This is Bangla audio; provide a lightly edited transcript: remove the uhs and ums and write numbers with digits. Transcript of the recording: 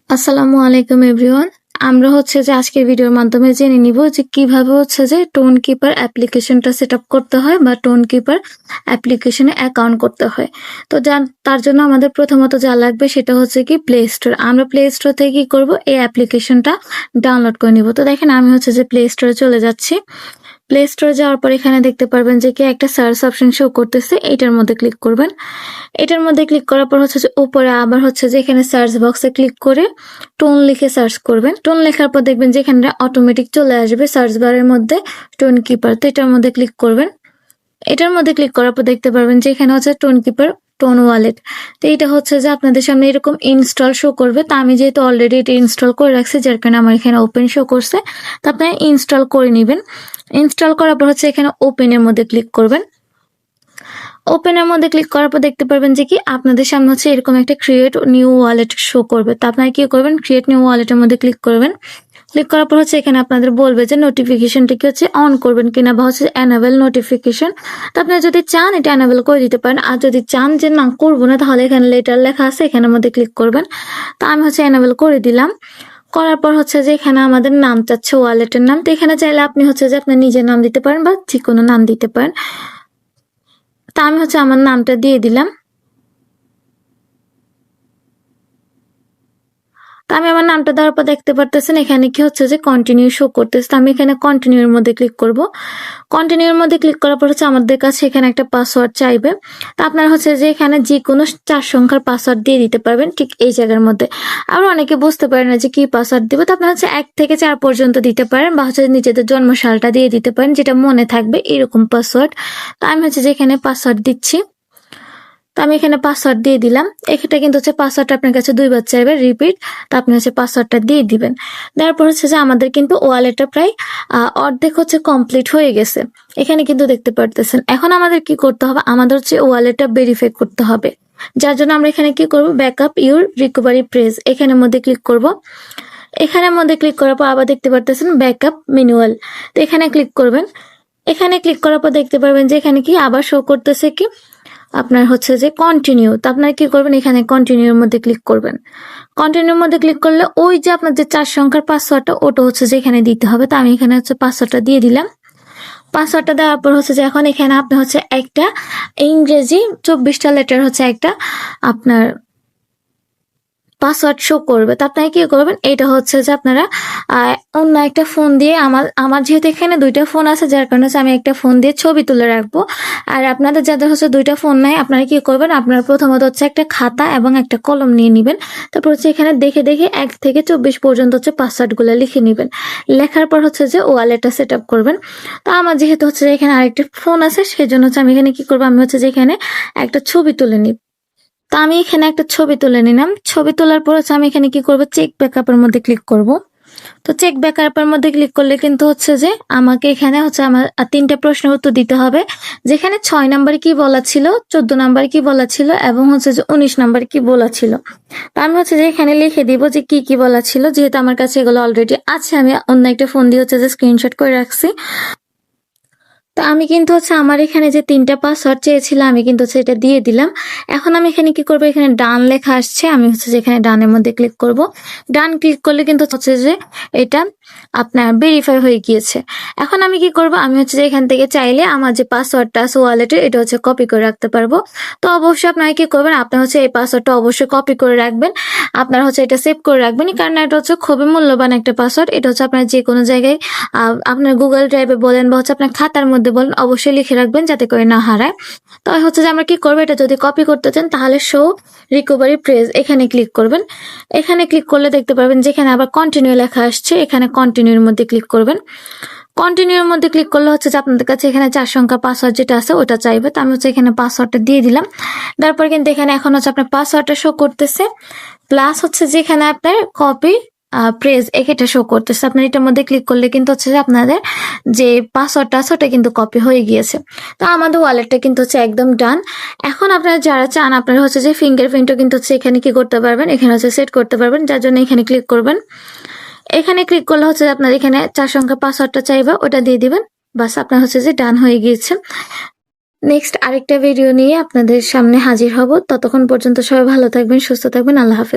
আসসালামু আলাইকুম এভরিওয়ান। আমরা হচ্ছে যে আজকের ভিডিওর মাধ্যমে জেনে নিব যে কিভাবে হচ্ছে যে টোন কিপার অ্যাপ্লিকেশনটা সেট আপ করতে হয় বা টোন কিপার অ্যাপ্লিকেশনে অ্যাকাউন্ট করতে হয়। তো তার জন্য আমাদের প্রথমত যা লাগবে সেটা হচ্ছে কি প্লে স্টোর। আমরা প্লে স্টোর থেকে কি করব, এই অ্যাপ্লিকেশনটা ডাউনলোড করে নিব। তো দেখেন আমি হচ্ছে যে প্লে স্টোরে চলে যাচ্ছি। প্লে স্টোরে যাওয়ার পর এখানে দেখতে পারবেন যে কি একটা সার্চ অপশন শো করতেছে, এটার মধ্যে ক্লিক করবেন। এটার মধ্যে ক্লিক করার পর হচ্ছে যে উপরে আবার হচ্ছে যে এখানে সার্চ বক্সে ক্লিক করে টোন লিখে সার্চ করবেন। টোন লেখার পর দেখবেন যে এখানে অটোমেটিক চলে আসবে সার্চ বারের মধ্যে টোন কিপার। তো এটার মধ্যে ক্লিক করবেন। এটার মধ্যে ক্লিক করার পর দেখতে পারবেন যে এখানে হচ্ছে টোন কিপার টোন ওয়ালেট। তো এটা হচ্ছে যে আপনাদের সামনে এরকম ইনস্টল শো করবে। তো আমি যেহেতু অলরেডি এটা ইনস্টল করে রাখছি, যার কারণে আমার এখানে ওপেন শো করছে। তো আপনারা ইনস্টল করে নেবেন। ইনস্টল করার পর হচ্ছে এখানে ওপেনের মধ্যে ক্লিক করবেন। ওপেনের মধ্যে ক্লিক করার পর দেখতে পারবেন যে কি আপনাদের সামনে হচ্ছে এরকম একটা ক্রিয়েট নিউ ওয়ালেট শো করবে। তো আপনারা কি করবেন, ক্রিয়েট নিউ ওয়ালেটের মধ্যে ক্লিক করবেন। ক্লিক করার পর হচ্ছে এখানে আপনাদের বলবে যে নোটিফিকেশনটি কি হচ্ছে অন করবেন কিনা বা হচ্ছে এনাবেল নোটিফিকেশন। তো আপনারা যদি চান এটা এনাবেল করে দিতে পারেন, আর যদি চান যে না করবো না তাহলে এখানে লেটার লেখা আছে এখানের মধ্যে ক্লিক করবেন। তো আমি হচ্ছে এনাবেল করে দিলাম। করার পর হচ্ছে যে এখানে আমাদের নাম চাচ্ছে ওয়ালেটের নাম। তো এখানে চাইলে আপনি হচ্ছে যে আপনার নিজের নাম দিতে পারেন বা যে কোনো নাম দিতে পারেন। তা আমি হচ্ছে আমার নামটা দিয়ে দিলাম। তো আমি আমার নামটা দেওয়ার পর দেখতে পারতেছেন এখানে কি হচ্ছে যে কন্টিনিউ শো করতেছে। তো আমি এখানে কন্টিনিউর মধ্যে ক্লিক করব। কন্টিনিউর মধ্যে ক্লিক করার পর হচ্ছে আমাদের কাছে এখানে একটা পাসওয়ার্ড চাইবে। তো আপনারা হচ্ছে যে এখানে যে কোনো 4 সংখ্যার পাসওয়ার্ড দিয়ে দিতে পারবেন ঠিক এই জায়গার মধ্যে। আর অনেকে বুঝতে পারে না যে কি পাসওয়ার্ড দিব। তো আপনারা হচ্ছে 1 থেকে 4 পর্যন্ত দিতে পারেন বা হচ্ছে নিজেদের জন্মসালটা দিয়ে দিতে পারেন, যেটা মনে থাকবে এরকম পাসওয়ার্ড। তো আমি হচ্ছে যে এখানে পাসওয়ার্ড দিচ্ছি। তো আমি এখানে পাসওয়ার্ড দিয়ে দিলাম। এখানে কিন্তু হচ্ছে পাসওয়ার্ডটা আপনার কাছে 2 বার চাইবে রিপিট। তো আপনি হচ্ছে পাসওয়ার্ডটা দিয়ে দিবেন। দেওয়ার পর হচ্ছে যে আমাদের কিন্তু ওয়ালেটটা প্রায় অর্ধেক হচ্ছে কমপ্লিট হয়ে গেছে। এখানে কিন্তু দেখতে পারতেছেন। এখন আমাদের কি করতে হবে, আমাদের হচ্ছে ওয়ালেটটা ভেরিফাই করতে হবে। যার জন্য আমরা এখানে কি করব, ব্যাকআপ ইউর রিকভারি প্রেস এখানের মধ্যে ক্লিক করব। এখানের মধ্যে ক্লিক করার পর আবার দেখতে পারতেছেন ব্যাকআপ ম্যানুয়াল। তো এখানে ক্লিক করবেন। এখানে ক্লিক করার পর দেখতে পারবেন যে এখানে কি আবার শো করতেছে কি আপনার হচ্ছে যে কন্টিনিউ। তো আপনারা কি করবেন, এখানে কন্টিনিউর মধ্যে ক্লিক করবেন। কন্টিনিউর মধ্যে ক্লিক করলে ওই যে আপনার যে 4 সংখ্যার পাসওয়ার্ডটা ওটা হচ্ছে যে এখানে দিতে হবে। তো আমি এখানে হচ্ছে পাসওয়ার্ডটা দিয়ে দিলাম। পাসওয়ার্ডটা দেওয়ার পর হচ্ছে যে এখন এখানে আপনি হচ্ছে একটা ইংরেজি 24টা লেটার হচ্ছে একটা আপনার পাসওয়ার্ড শো করবে। তো আপনারা কি করবেন, এটা হচ্ছে যে আপনারা অন্য একটা ফোন দিয়ে আমার যেহেতু এখানে 2টা ফোন আছে, যার কারণে হচ্ছে আমি একটা ফোন দিয়ে ছবি তুলে রাখবো। আর আপনাদের যাদের হচ্ছে 2টা ফোন নাই, আপনারা কি করবেন, আপনারা প্রথমত হচ্ছে একটা খাতা এবং একটা কলম নিয়ে নিবেন। তারপর হচ্ছে এখানে দেখে দেখে 1 থেকে 24 পর্যন্ত হচ্ছে পাসওয়ার্ডগুলো লিখে নিবেন। লেখার পর হচ্ছে যে ওয়ালেটটা সেট আপ করবেন। তো আমার যেহেতু হচ্ছে যে এখানে আরেকটা ফোন আছে, সেজন্য হচ্ছে আমি এখানে কি করবো, আমি হচ্ছে যে এখানে একটা ছবি তুলে নিব। তো আমি এখানে একটা ছবি তুলে নিলাম। ছবি তোলার পর হচ্ছে আমি এখানে কি করব, চেক ব্যাকআপের মধ্যে ক্লিক করব। তো চেক ব্যাকআপের মধ্যে ক্লিক করলে কিন্তু হচ্ছে যে আমাকে এখানে হচ্ছে আমার 3টা প্রশ্নের উত্তর দিতে হবে। যেখানে 6 নম্বরে কি বলা ছিল, 14 নম্বরে কি বলা ছিল এবং হচ্ছে যে 19 নম্বরে কি বলা ছিল। তো আমি হচ্ছে যে এখানে লিখে দিব যে কি কি বলা ছিল। যেহেতু আমার কাছে এগুলো অলরেডি আছে, আমি অন্য একটা ফোন দিয়ে হচ্ছে যে স্ক্রিনশট করে রাখছি। তো আমি কিন্তু হচ্ছে আমার এখানে যে 3টা পাসওয়ার্ড চেয়েছিলাম আমি কিন্তু হচ্ছে এটা দিয়ে দিলাম। এখন আমি এখানে কি করব, এখানে ডান লেখা আসছে, আমি হচ্ছে যে এখানে ডানের মধ্যে ক্লিক করব। ডান ক্লিক করলে কিন্তু হচ্ছে যে এটা আপনার ভেরিফাই হয়ে গিয়েছে। এখন আমি কি করব, আমি হচ্ছে যে এখান থেকে চাইলে আমার যে পাসওয়ার্ডটা আছে ওয়ালেটের এটা হচ্ছে কপি করে রাখতে পারবো। তো অবশ্যই আপনারা কি করবেন, আপনারা হচ্ছে এই পাসওয়ার্ডটা অবশ্যই কপি করে রাখবেন। আপনারা হচ্ছে এটা সেভ করে রাখবেন, কারণ এটা হচ্ছে খুবই মূল্যবান একটা পাসওয়ার্ড। এটা হচ্ছে আপনার যে কোনো জায়গায় আপনার গুগল ড্রাইভে বলেন বা হচ্ছে আপনার খাতার মধ্যে বলেন, অবশ্যই লিখে রাখবেন যাতে করে না হারায়। তো হচ্ছে যে আমরা কি করবো, এটা যদি কপি করতে চান তাহলে শো রিকভারি প্রেস এখানে ক্লিক করবেন। এখানে ক্লিক করলে দেখতে পারবেন যেখানে আবার কন্টিনিউ লেখা আসছে, এখানে কন্টিনিউর মধ্যে ক্লিক করবেন। কন্টিনিউর মধ্যে ক্লিক করলে হচ্ছে যে আপনাদের কাছে এখানে 4 সংখ্যা পাসওয়ার্ড যেটা আছে ওটা চাইবে। তো আমি হচ্ছে এখানে পাসওয়ার্ডটা দিয়ে দিলাম। তারপর কিন্তু এখানে এখন হচ্ছে আপনার পাসওয়ার্ডটা শো করতেছে, প্লাস হচ্ছে যেখানে আপনার কপি প্রেস এটা শো করতেছে। আপনার এটার মধ্যে ক্লিক করলে কিন্তু হচ্ছে যে আপনাদের যে পাসওয়ার্ডটা আছে ওটা কিন্তু কপি হয়ে গিয়েছে। তো আমাদের ওয়ালেটটা কিন্তু হচ্ছে একদম ডান। এখন আপনারা যারা চান আপনারা হচ্ছে যে ফিঙ্গারপ্রিন্টও কিন্তু হচ্ছে এখানে কি করতে পারবেন, এখানে হচ্ছে সেট করতে পারবেন, যার জন্য এখানে ক্লিক করবেন। এখানে ক্লিক করলে হচ্ছে আপনার এখানে 4 সংখ্যা পাসওয়ার্ডটা চাইবে, ওটা দিয়ে দিবেন। বাস আপনার হচ্ছে যে ডান হয়ে গিয়েছে। নেক্সট আরেকটা ভিডিও নিয়ে আপনাদের সামনে হাজির হব। ততক্ষণ পর্যন্ত সবাই ভালো থাকবেন, সুস্থ থাকবেন। আল্লাহ হাফেজ।